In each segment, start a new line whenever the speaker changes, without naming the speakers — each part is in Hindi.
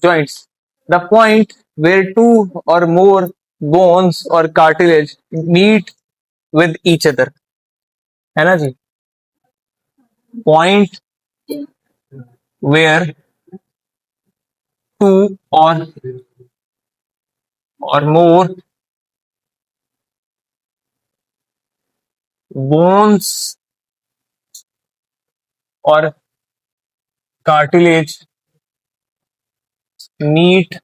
joints. The point where two or more bones or cartilage meet with each other, है ना जी? Point where two or more bones or cartilage meet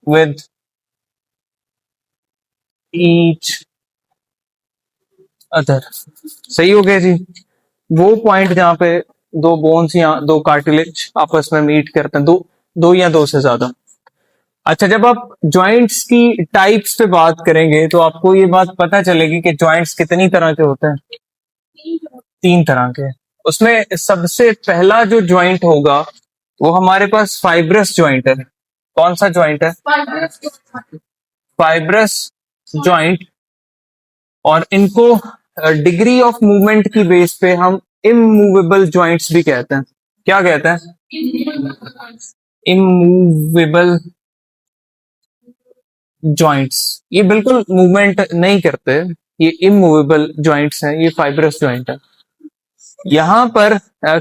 with each other. सही हो गया जी. वो पॉइंट जहां पे दो बोन्स या दो कार्टिलेज आपस में मीट करते हैं, दो या दो से ज्यादा. अच्छा, जब आप जॉइंट्स की टाइप्स पे बात करेंगे तो आपको ये बात पता चलेगी कि जॉइंट्स कितनी तरह के होते हैं. 3 तरह के. उसमें सबसे पहला जो जॉइंट होगा वो हमारे पास फाइब्रस जॉइंट है. कौन सा जॉइंट है? Fibrous joint. और इनको डिग्री ऑफ मूवमेंट की बेस पे हम इमूवेबल जॉइंट्स भी कहते हैं. क्या कहते हैं? Immovable joints. ये बिल्कुल मूवमेंट नहीं करते, ये इमूवेबल जॉइंट्स हैं, ये फाइब्रस जॉइंट है. यहां पर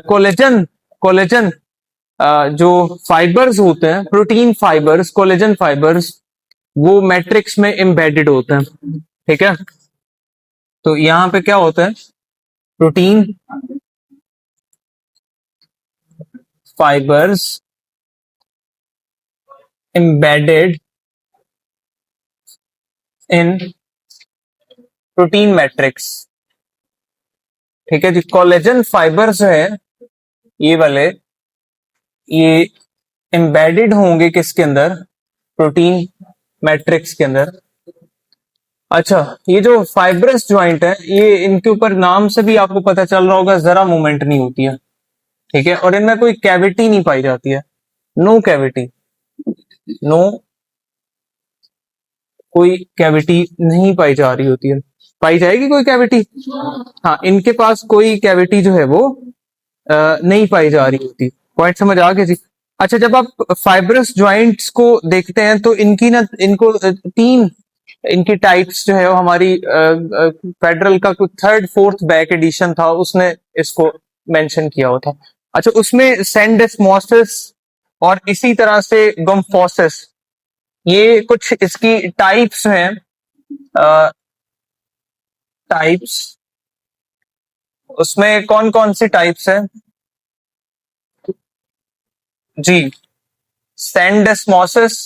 कोलेजन कोलेजन जो फाइबर्स होते हैं, प्रोटीन फाइबर्स, कोलेजन फाइबर्स, वो मैट्रिक्स में एम्बेडेड होते हैं. ठीक है. तो यहां पे क्या होता है? Protein fibres embedded in protein matrix. ठीक है जी. कोलेजन फाइबर्स जो है ये वाले, ये एम्बेडेड होंगे किसके अंदर? प्रोटीन मैट्रिक्स के अंदर. अच्छा, ये जो फाइब्रस जॉइंट है, ये इनके ऊपर नाम से भी आपको पता चल रहा होगा, जरा मूवमेंट नहीं होती है. ठीक है. और इनमें कोई कैविटी नहीं पाई जाती है. No cavity. नो, कोई कैविटी नहीं पाई जा रही होती है. पाई जाएगी कोई कैविटी? हाँ, इनके पास कोई कैविटी जो है वो नहीं पाई जा रही होती. पॉइंट समझ आ गया जी. अच्छा, जब आप फाइब्रस जॉइंट्स को देखते हैं तो इनकी ना, इनको तीन इनकी टाइप्स जो है वो हमारी फेडरल का कुछ थर्ड फोर्थ बैक एडिशन था, उसने इसको मेंशन किया हुआ था. अच्छा, उसमें सेंडेस्मोसिस और इसी तरह से गम्फोसिस, ये कुछ इसकी टाइप्स हैं. टाइप्स, उसमें कौन कौन सी टाइप्स है जी? सेंडेस्मोसिस,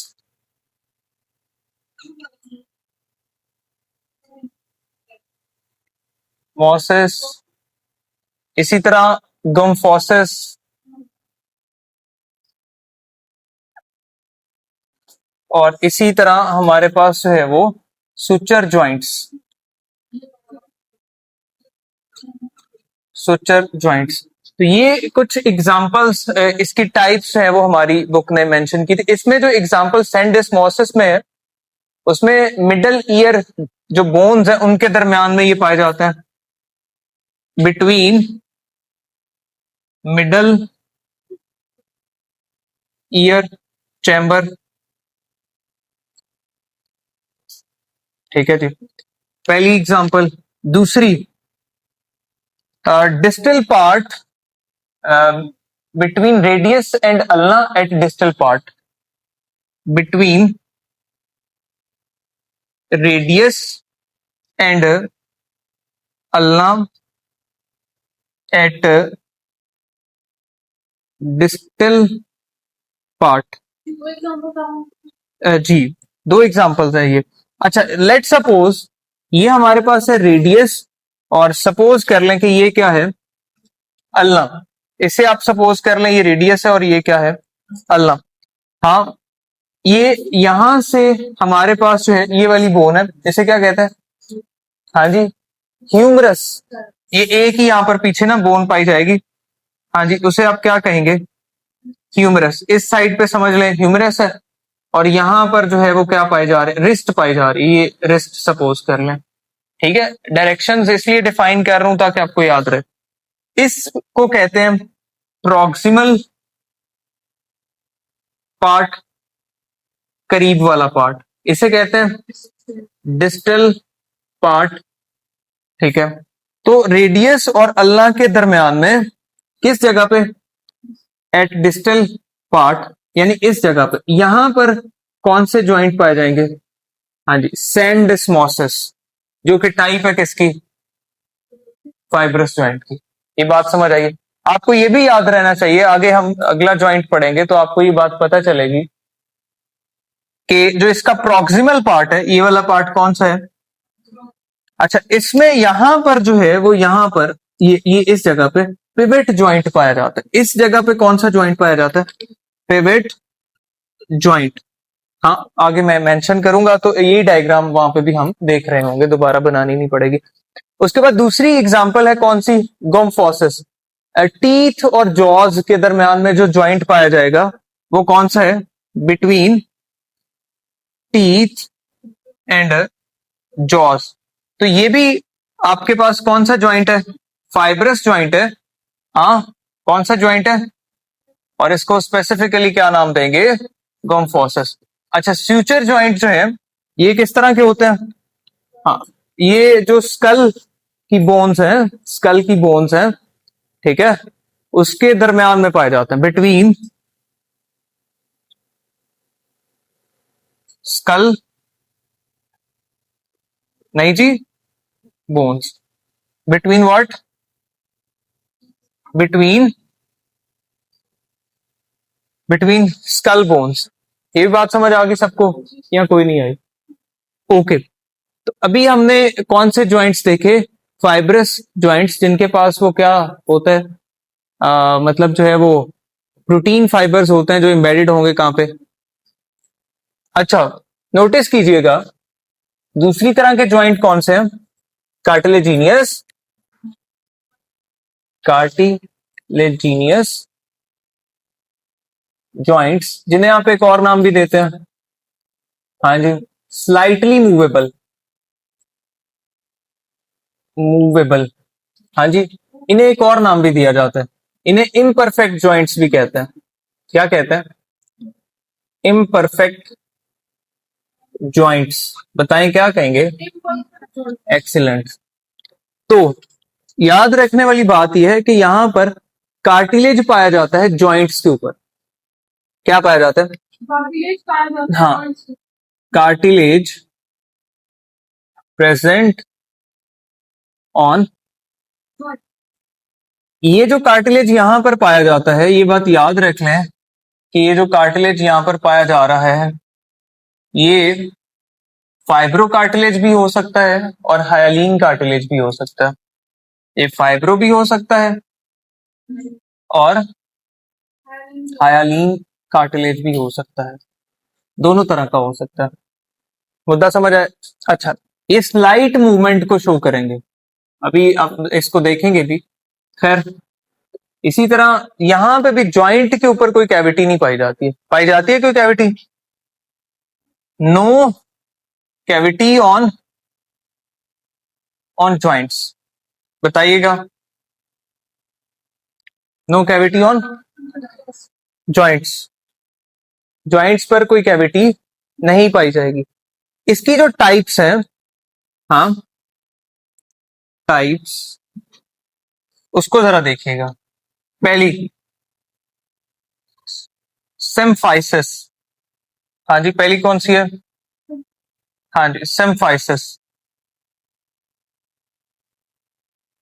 मोसिस, इसी तरह गम्फोसिस, और इसी तरह हमारे पास जो है वो सुचर जॉइंट्स. Suture joints. तो ये कुछ एग्जांपल्स, इसकी टाइप्स है वो हमारी बुक ने मेंशन की थी. इसमें जो एग्जांपल सेंडेस्मोसिस में है, उसमें मिडल ईयर जो बोन्स है उनके दरमियान में ये पाए जाते हैं. Between middle ear chamber. ठीक है जी. पहली एग्जांपल. दूसरी, distal part between radius and ulna at distal part. Between radius and ulna at distal part. जी, दो एग्जांपल्स हैं ये. अच्छा, लेट सपोज ये हमारे पास है रेडियस, और सपोज कर लें कि ये क्या है? अल्ना. इसे आप सपोज कर लें ये रेडियस है और ये क्या है? अल्ना. हाँ, ये यहां से हमारे पास जो है ये वाली बोन है, इसे क्या कहते हैं? हाँ जी, ह्यूमरस. ये एक ही यहाँ पर पीछे ना बोन पाई जाएगी. हाँ जी, उसे आप क्या कहेंगे? ह्यूमरस. इस साइड पे समझ लें ह्यूमरस है, और यहां पर जो है वो क्या पाए जा रहे हैं? रिस्ट पाई जा रही है. ये रिस्ट सपोज कर लें. ठीक है. डायरेक्शंस इसलिए डिफाइन कर रहा हूं ताकि आपको याद रहे. इसको कहते हैं प्रॉक्सिमल पार्ट, करीब वाला पार्ट, इसे कहते हैं डिस्टल पार्ट। ठीक है, तो रेडियस और अल्लाह के दरमियान में किस जगह पे, एट डिस्टल पार्ट, यानी इस जगह पे, यहां पर कौन से ज्वाइंट पाए जाएंगे? हाँ जी, सैंडिस्मोसिस, जो कि टाइप है किसकी? फाइब्रस ज्वाइंट की। ये बात समझ आई? आपको ये भी याद रहना चाहिए, आगे हम अगला ज्वाइंट पढ़ेंगे तो आपको ये बात पता चलेगी कि जो इसका प्रॉक्सिमल पार्ट है, ये वाला पार्ट कौन सा है? अच्छा, इसमें यहां पर जो है वो यहां पर ये इस जगह पे पिवेट ज्वाइंट पाया जाता है। इस जगह पे कौन सा ज्वाइंट पाया जाता है? Pivot joint. हाँ, आगे मैं मेंशन करूंगा तो ये डायग्राम वहां पे भी हम देख रहे होंगे, दोबारा बनानी नहीं पड़ेगी। उसके बाद दूसरी एग्जांपल है कौन सी? गोम्फोसिस। टीथ और जॉज के दरमियान में जो ज्वाइंट पाया जाएगा वो कौन सा है? Between teeth and jaws. तो ये भी आपके पास कौन सा ज्वाइंट है? फाइब्रस ज्वाइंट है। हाँ, कौन सा ज्वाइंट है? और इसको स्पेसिफिकली क्या नाम देंगे? गोम्फोसिस। अच्छा, स्यूचर ज्वाइंट जो है ये किस तरह के होते हैं? हाँ, ये जो स्कल की बोन्स है, स्कल की बोन्स है, ठीक है, उसके दरमियान में पाए जाते हैं, बिटवीन स्कल, नहीं जी, bones, between what? Between between skull bones. ये भी बात समझ आ गई सबको या कोई नहीं आई? ओके, तो अभी हमने कौन से ज्वाइंट्स देखे? फाइब्रस ज्वाइंट्स, जिनके पास वो क्या होता है, मतलब जो है वो प्रोटीन फाइबर्स होते हैं जो एम्बेडेड होंगे कहां पे? अच्छा, नोटिस कीजिएगा दूसरी तरह के ज्वाइंट कौन से हैं? कार्टिलेजिनियस, कार्टिलेजिनियस ज्वाइंट्स, जिन्हें आप एक और नाम भी देते हैं, हाँ जी, स्लाइटली मूवेबल, मूवेबल, हाँ जी, इन्हें एक और नाम भी दिया जाता है, इन्हें इम्परफेक्ट ज्वाइंट्स भी कहते हैं। क्या कहते हैं? Imperfect joints. बताएं क्या कहेंगे? एक्सीलेंट। तो याद रखने वाली बात यह है कि यहां पर कार्टिलेज पाया जाता है ज्वाइंट्स के ऊपर। क्या पाया जाता है? हाँ, कार्टिलेज प्रेजेंट ऑन। ये जो कार्टिलेज यहां पर पाया जाता है, ये बात याद रख लें कि ये जो कार्टिलेज यहां पर पाया जा रहा है ये फाइब्रो कार्टिलेज भी हो सकता है और हायालीन कार्टिलेज भी हो सकता है। ये फाइब्रो भी हो सकता है और हायालीन कार्टिलेज भी हो सकता है, दोनों तरह का हो सकता है। मुद्दा समझ आए? अच्छा, ये स्लाइट मूवमेंट को शो करेंगे, अभी आप इसको देखेंगे भी। खैर, इसी तरह यहां पे भी ज्वाइंट के ऊपर कोई कैविटी नहीं पाई जाती है। पाई जाती है कोई cavity? No cavity on on joints. बताइएगा, no cavity on joints, joints पर कोई कैविटी नहीं पाई जाएगी। इसकी जो टाइप्स हैं, हाँ, टाइप्स, उसको जरा देखिएगा। पहली, सिम्फाइसिस। हाँ जी, पहली कौन सी है? हाँ जी, सिम्फाइसिस,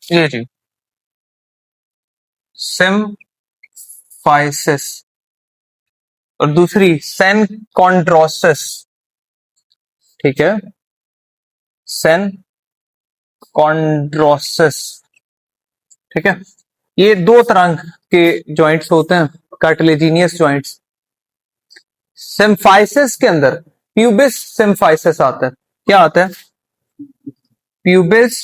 ये जी, सिम्फाइसिस। और दूसरी सेनकॉन्ड्रोसिस। ठीक है, सेनकॉन्ड्रोसिस। ठीक है, ये दो तरह के जॉइंट्स होते हैं, कार्टिलेजिनियस जॉइंट्स। सिम्फाइसिस के अंदर प्यूबिस सिम्फाइसिस आता है। क्या आता है? Pubis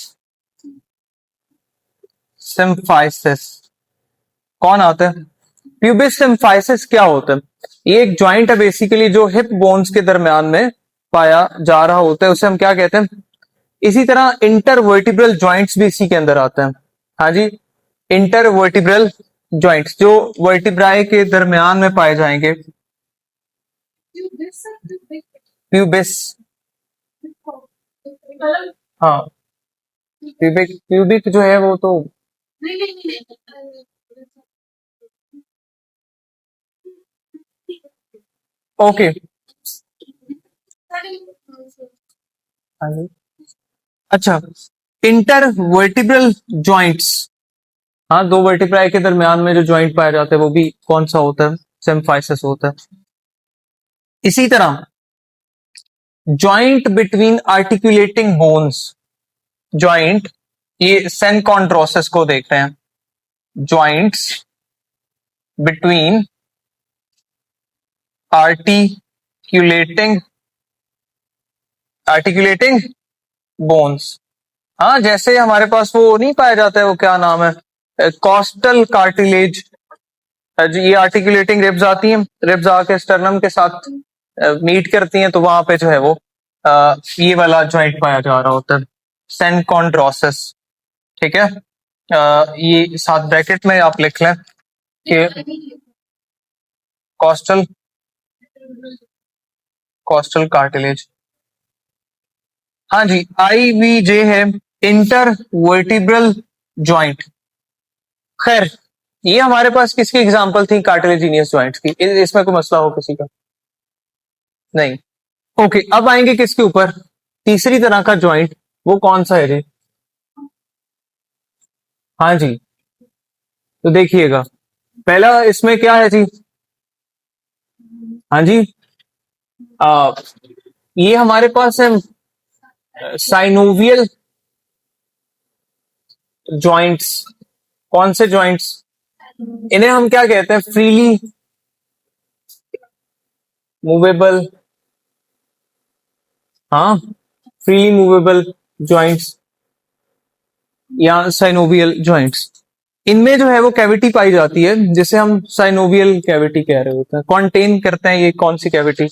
symphysis. कौन आता है? प्यूबिस सिम्फाइसिस क्या होता है? ये एक ज्वाइंट है बेसिकली जो हिप बोन्स के दरमियान में पाया जा रहा होता है, उसे हम क्या कहते हैं? इसी तरह इंटरवर्टिब्रल ज्वाइंट्स भी इसी के अंदर आते हैं। हाँ जी, इंटरवर्टिब्रल ज्वाइंट्स जो वर्टिब्राए के दरमियान में पाए जाएंगे, प्यूबिस, हाँ प्यूबिक, प्यूबिक जो है वो तो ओके। हाँ जी। अच्छा, इंटर वर्टिब्रल जॉइंट्स, हाँ दो वर्टिब्राई के दरमियान में जो जॉइंट पाया जाता है वो भी कौन सा होता है? सिम्फाइसिस होता है। इसी तरह joint between articulating bones, joint, ये सेनकॉन्ड्रोसिस को देखते हैं, joints between articulating articulating bones. हाँ जैसे हमारे पास वो नहीं पाया जाता है, वो क्या नाम है, कॉस्टल कार्टिलेज, ये आर्टिकुलेटिंग रिब्स आती हैं, रिब्स आके स्टर्नम के साथ मीट करती हैं, तो वहां पे जो है वो ये वाला जॉइंट पाया जा रहा होता है, सेनकॉन्ड्रोसिस। ठीक है, ये साथ ब्रैकेट में आप लिख लें कि कॉस्टल कॉस्टल कार्टिलेज। हाँ जी, IVJ है इंटर वर्टिब्रल जॉइंट। खैर, ये हमारे पास किसकी एग्जांपल थी कार्टिलेजिनियस जॉइंट्स की, इसमें कोई मसला हो किसी का? नहीं। ओके, अब आएंगे किसके ऊपर, तीसरी तरह का जॉइंट, वो कौन सा है जी? हाँ जी, तो देखिएगा, पहला इसमें क्या है जी? हाँ जी, आ, ये हमारे पास है साइनोवियल जॉइंट्स। कौन से जॉइंट्स? इन्हें हम क्या कहते हैं? फ्रीली मूवेबल, हाँ फ्रीली मूवेबल जॉइंट्स या साइनोवियल जॉइंट्स। इनमें जो है वो कैविटी पाई जाती है जिसे हम साइनोवियल कैविटी कह रहे होते हैं। कॉन्टेन करते हैं ये कौन सी कैविटी?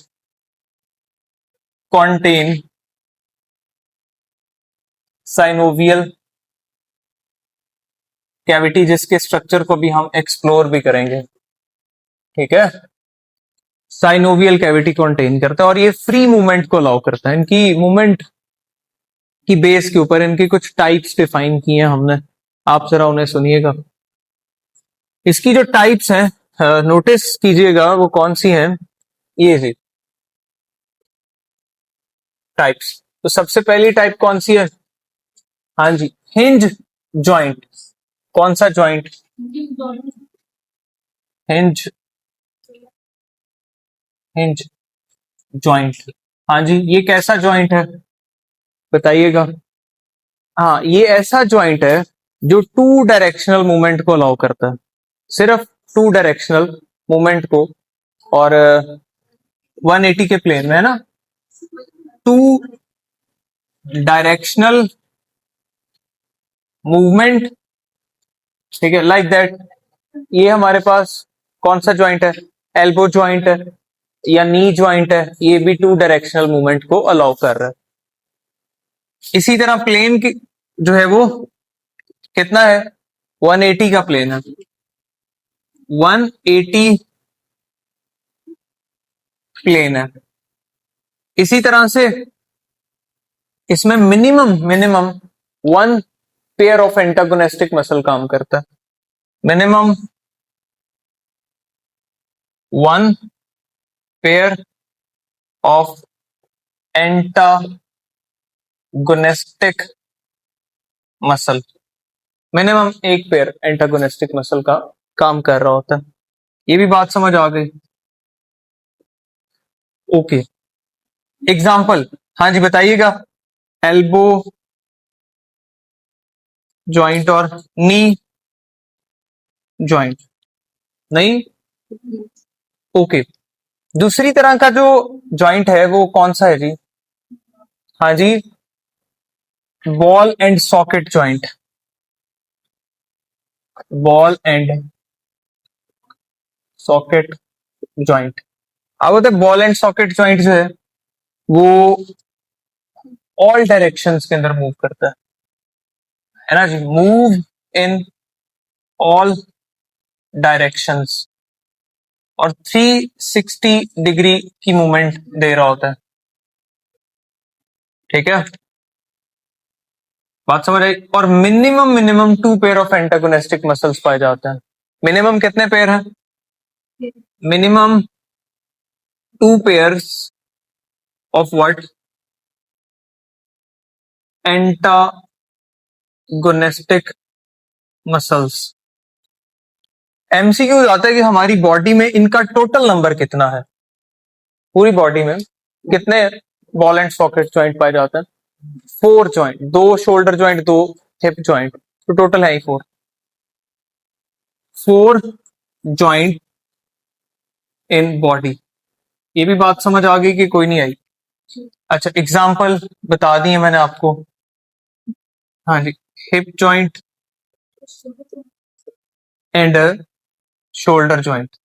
कॉन्टेन साइनोवियल कैविटी, जिसके स्ट्रक्चर को भी हम एक्सप्लोर भी करेंगे। ठीक है, साइनोवियल कैविटी कॉन्टेन करता है और ये फ्री मूवमेंट को अलाउ करता है। इनकी मूवमेंट की बेस के ऊपर इनकी कुछ टाइप्स डिफाइन की हैं हमने, आप जरा उन्हें सुनिएगा। इसकी जो टाइप्स हैं नोटिस कीजिएगा वो कौन सी हैं, ये जी टाइप्स। तो सबसे पहली टाइप कौन सी है? हाँ जी, हिंज जॉइंट। कौन सा जॉइंट? Hinge, hinge joint. हाँ जी, ये कैसा जॉइंट है बताइएगा? हाँ, ये ऐसा जॉइंट है जो टू डायरेक्शनल मूवमेंट को अलाउ करता है, सिर्फ टू डायरेक्शनल मूवमेंट को। और 180 के प्लेन में है ना, टू डायरेक्शनल मूवमेंट। ठीक है, लाइक दैट। ये हमारे पास कौन सा जॉइंट है? एल्बो जॉइंट है या नी जॉइंट है, ये भी टू डायरेक्शनल मूवमेंट को अलाउ कर रहा है। इसी तरह प्लेन की जो है वो कितना है? 180 का प्लेन है, 180 प्लेन है। इसी तरह से इसमें minimum minimum one pair of antagonistic muscle काम करता है, minimum one pair of antagonistic muscle, minimum एक पेयर एंटागोनिस्टिक मसल का काम कर रहा होता है। ये भी बात समझ आ गई? ओके, एग्जाम्पल, हाँ जी बताइएगा। एल्बो जॉइंट और नी जॉइंट, नहीं? ओके, दूसरी तरह का जो जॉइंट है वो कौन सा है जी? हाँ जी, ball and socket joint. Ball and socket joint. अब होता है बॉल एंड सॉकेट जॉइंट जो है वो ऑल डायरेक्शंस के अंदर मूव करता है ना जी, मूव इन ऑल डायरेक्शंस। और 360 डिग्री की मूवमेंट दे रहा होता है। ठीक है, बात समझ आई। और minimum 2 pair of antagonistic muscles पाए जाते हैं। मिनिमम कितने पेयर हैं? Minimum 2 pairs of what? Antagonistic muscles. MCQ आता है कि हमारी बॉडी में इनका टोटल नंबर कितना है। पूरी बॉडी में कितने बॉल एंड सॉकेट ज्वाइंट पाए जाते हैं? 4 joint, 2 shoulder joint, 2 hip joint, तो टोटल है ही 4 ज्वाइंट इन बॉडी। ये भी बात समझ आ गई कि कोई नहीं आई? अच्छा, एग्जांपल बता दिए मैंने आपको। हाँ जी, hip joint and shoulder joint.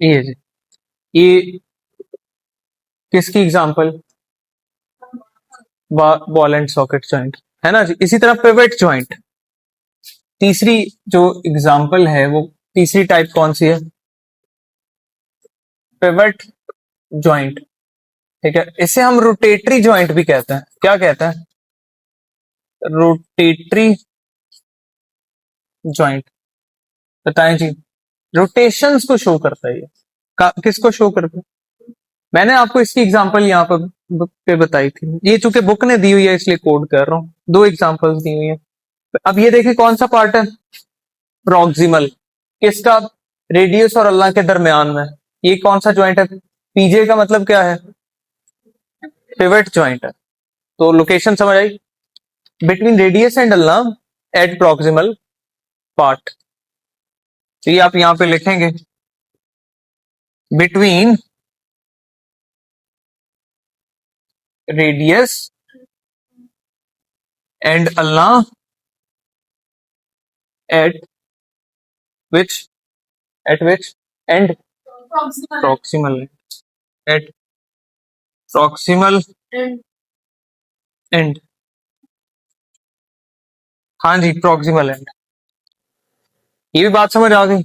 ये जी, ये किसकी example? Ball and socket joint, है ना जी। इसी तरह पिवट ज्वाइंट, तीसरी जो एग्जांपल है वो तीसरी टाइप कौन सी है? Pivot joint. ठीक है, इसे हम रोटेटरी ज्वाइंट भी कहते हैं। क्या कहते हैं? Rotatory joint. बताएं जी। रोटेशंस को शो करता है ये। किसको शो करता है? मैंने आपको इसकी एग्जांपल यहाँ पे बताई थी। ये चूंकि बुक ने दी हुई है इसलिए कोड कर रहा हूँ। 2 एग्जांपल्स दी हुई है। अब ये देखिए कौन सा पार्ट है? प्रॉक्सिमल। किसका? रेडियस और अल्लाह के दरमियान में। ये कौन सा ज्वाइंट है? पीजे का मतलब क्या है? पिवट ज्वाइंट है। तो लोकेशन समझ आई? Between radius and ulna at proximal part. तो ये आप यहां पे लिखेंगे, between radius and ulna at which end proximal at proximal end. हाँ जी, प्रॉक्सिमल एंड। ये भी बात समझ आ गई?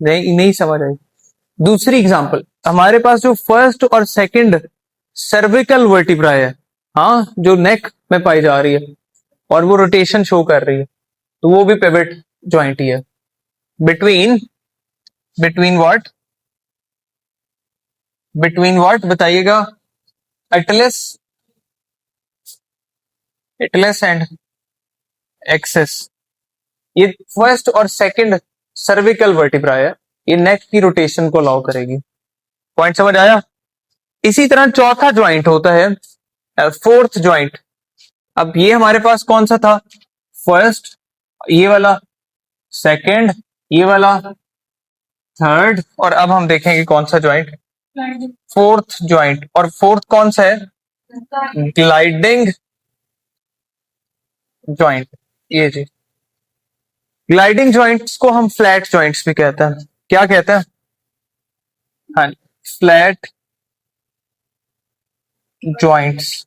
नहीं, नहीं समझ आई। दूसरी एग्जांपल, हमारे पास जो फर्स्ट और सेकंड सर्विकल वर्टिब्रा है, हाँ, जो नेक में पाई जा रही है और वो रोटेशन शो कर रही है, तो वो भी पिवट ज्वाइंट ही है। Between what? बिटवीन व्हाट बताइएगा? Atlas and axis. ये फर्स्ट और सेकंड सर्विकल वर्टिब्रा है, ये नेक की रोटेशन को अलाउ करेगी। पॉइंट समझ आया? इसी तरह चौथा ज्वाइंट होता है फोर्थ ज्वाइंट। अब ये हमारे पास कौन सा था? फर्स्ट, ये वाला, सेकंड, ये वाला, थर्ड, और अब हम देखेंगे कौन सा ज्वाइंट? Fourth joint. और फोर्थ कौन सा है? Gliding joint. ये जी, ग्लाइडिंग ज्वाइंट्स को हम फ्लैट ज्वाइंट्स भी कहते हैं। क्या कहते हैं? हाँ, फ्लैट ज्वाइंट्स।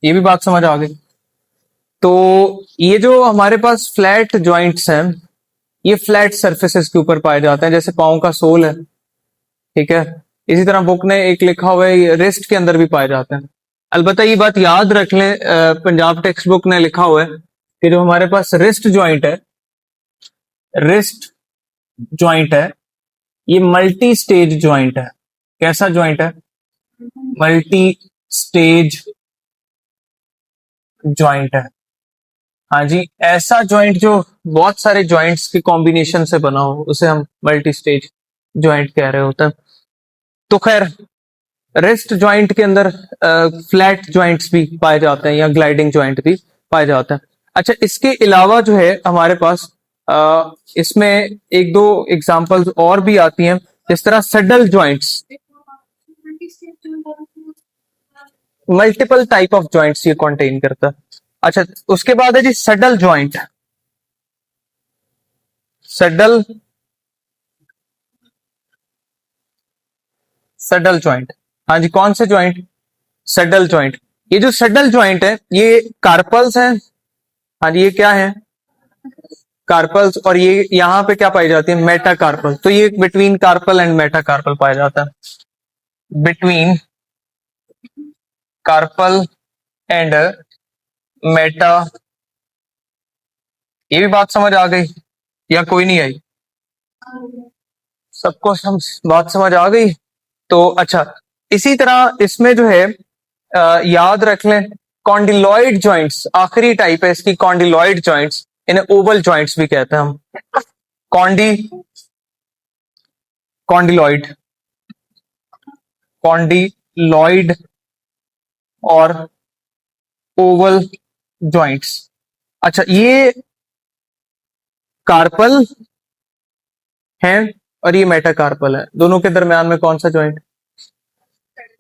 ये भी बात समझ आ गई? तो ये जो हमारे पास फ्लैट ज्वाइंट्स हैं, ये फ्लैट सरफेसेस के ऊपर पाए जाते हैं, जैसे पाँव का सोल है। ठीक है, इसी तरह बुक ने एक लिखा हुआ है, रिस्ट के अंदर भी पाए जाते हैं। अलबत्ता ये बात याद रख लें, पंजाब टेक्स्ट बुक ने लिखा हुआ है कि जो हमारे पास रिस्ट ज्वाइंट है, ये मल्टी स्टेज ज्वाइंट है। कैसा ज्वाइंट है? मल्टी स्टेज ज्वाइंट है। हाँ जी, ऐसा ज्वाइंट जो बहुत सारे ज्वाइंट्स के कॉम्बिनेशन से बना हो, उसे हम मल्टी स्टेज ज्वाइंट कह रहे होते हैं। तो खैर, रिस्ट ज्वाइंट के अंदर फ्लैट ज्वाइंट्स भी पाए जाते हैं या ग्लाइडिंग ज्वाइंट भी पाए जाते हैं। अच्छा, इसके अलावा जो है हमारे पास इसमें एक दो एग्जांपल्स और भी आती हैं, जिस तरह saddle joints. Multiple type of joints ये कंटेन करता है। अच्छा, उसके बाद है जी सडल ज्वाइंट। सडल ज्वाइंट, हाँ जी, कौन से ज्वाइंट? सडल ज्वाइंट। ये जो सडल ज्वाइंट है, ये कार्पल्स हैं। हाँ जी, ये क्या है? कार्पल्स, और ये यहां पे क्या पाई जाती है, मेटाकार्पल। तो ये बिटवीन कार्पल एंड मेटाकार्पल पाया जाता है, बिटवीन कार्पल एंड मेटा। ये भी बात समझ आ गई या कोई नहीं आई? सबको बात समझ आ गई? तो अच्छा, इसी तरह इसमें जो है याद रख लें कॉन्डिलॉइड जॉइंट्स, आखिरी टाइप है इसकी कॉन्डिलॉइड जॉइंट्स, इन्हें ओवल जॉइंट्स भी कहते हैं हम। कॉन्डिलॉइड, कॉन्डिलॉइड और ओवल जॉइंट्स। अच्छा, ये कार्पल है और ये मेटाकार्पल है, दोनों के दरमियान में कौन सा joint?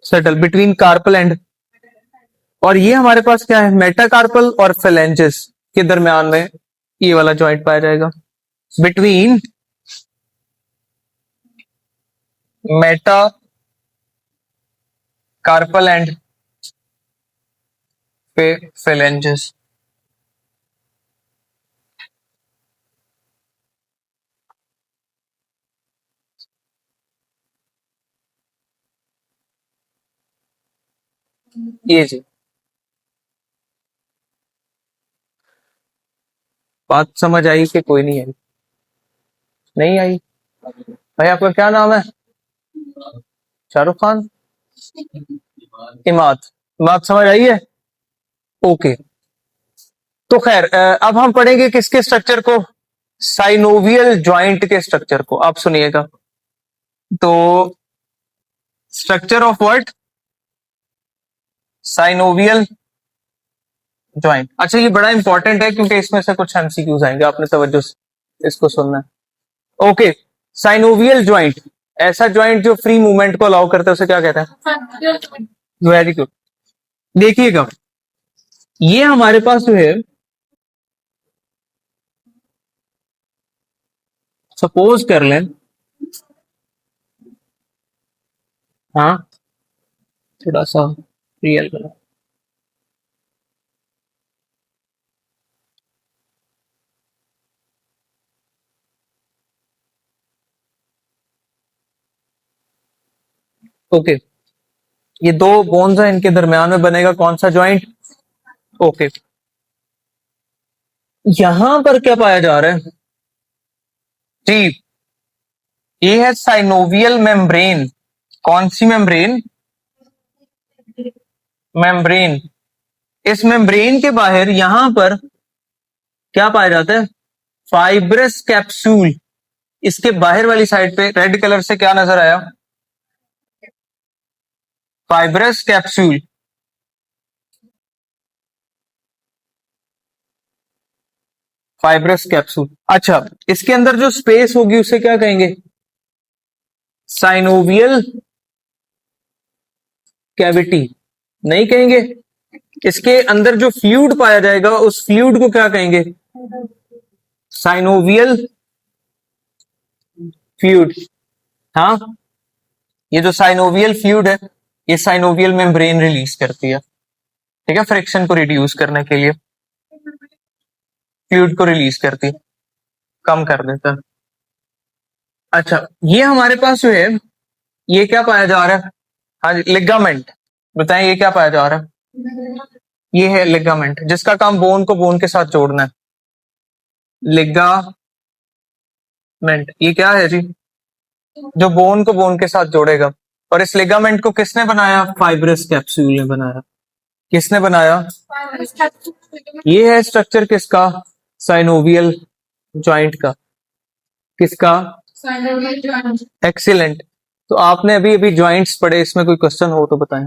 Settle between carpal and, और ये हमारे पास क्या है, मेटाकार्पल और फेलेंजेस के दरमियान में ये वाला जॉइंट पाया जाएगा, between Meta carpal and phalanges. ये जी बात समझ आई कि कोई नहीं आई? नहीं आई? भाई आपका क्या नाम है? शाहरुख खान? इमाद? बात समझ आई है? ओके। तो खैर अब हम पढ़ेंगे किसके स्ट्रक्चर को, साइनोवियल जॉइंट के स्ट्रक्चर को। आप सुनिएगा, तो structure of what, synovial joint. अच्छा, ये बड़ा इंपॉर्टेंट है क्योंकि इसमें से कुछ एमसीक्यूज आएंगे, आपने तवज्जो से इसको सुनना है। ओके, साइनोवियल जॉइंट, ऐसा जॉइंट जो फ्री मूवमेंट को अलाउ करता है उसे क्या कहते हैं? Very good. देखिएगा, ये हमारे पास जो है, सपोज कर लें, हाँ थोड़ा सा रियल करो, ओके ये दो बोन्स हैं, इनके दरमियान में बनेगा कौन सा जॉइंट? ओके, यहां पर क्या पाया जा रहा है जी, ये है साइनोवियल मेम्ब्रेन। कौन सी मेम्ब्रेन? मेम्ब्रेन। इस मेम्ब्रेन के बाहर यहां पर क्या पाया जाता है? Fibrous capsule. इसके बाहर वाली साइड पे रेड कलर से क्या नजर आया? Fibrous capsule. Fibrous capsule. अच्छा, इसके अंदर जो स्पेस होगी उसे क्या कहेंगे? Synovial cavity. नहीं कहेंगे? इसके अंदर जो फ्लूइड पाया जाएगा उस फ्लूइड को क्या कहेंगे? Synovial fluid. हाँ, ये जो साइनोवियल फ्लूइड है ये साइनोवियल मेम्ब्रेन रिलीज करती है, ठीक है, फ्रिक्शन को रिड्यूस करने के लिए फ्लूइड को रिलीज करती है, कम कर देता है। अच्छा, ये हमारे पास जो है ये क्या पाया जा रहा है? हाँ जी, लिगामेंट। बताएं ये क्या पाया जा रहा है? ये है लिगामेंट, जिसका काम बोन को बोन के साथ जोड़ना है। लिगामेंट, ये क्या है जी? जो बोन को बोन के साथ जोड़ेगा। और इस लिगामेंट को किसने बनाया? फाइब्रस कैप्सूल ने बनाया। किसने बनाया? ये है स्ट्रक्चर किसका? साइनोवियल जॉइंट का। किसका? एक्सीलेंट। तो आपने अभी अभी जॉइंट्स पढ़े, इसमें कोई क्वेश्चन हो तो बताएं।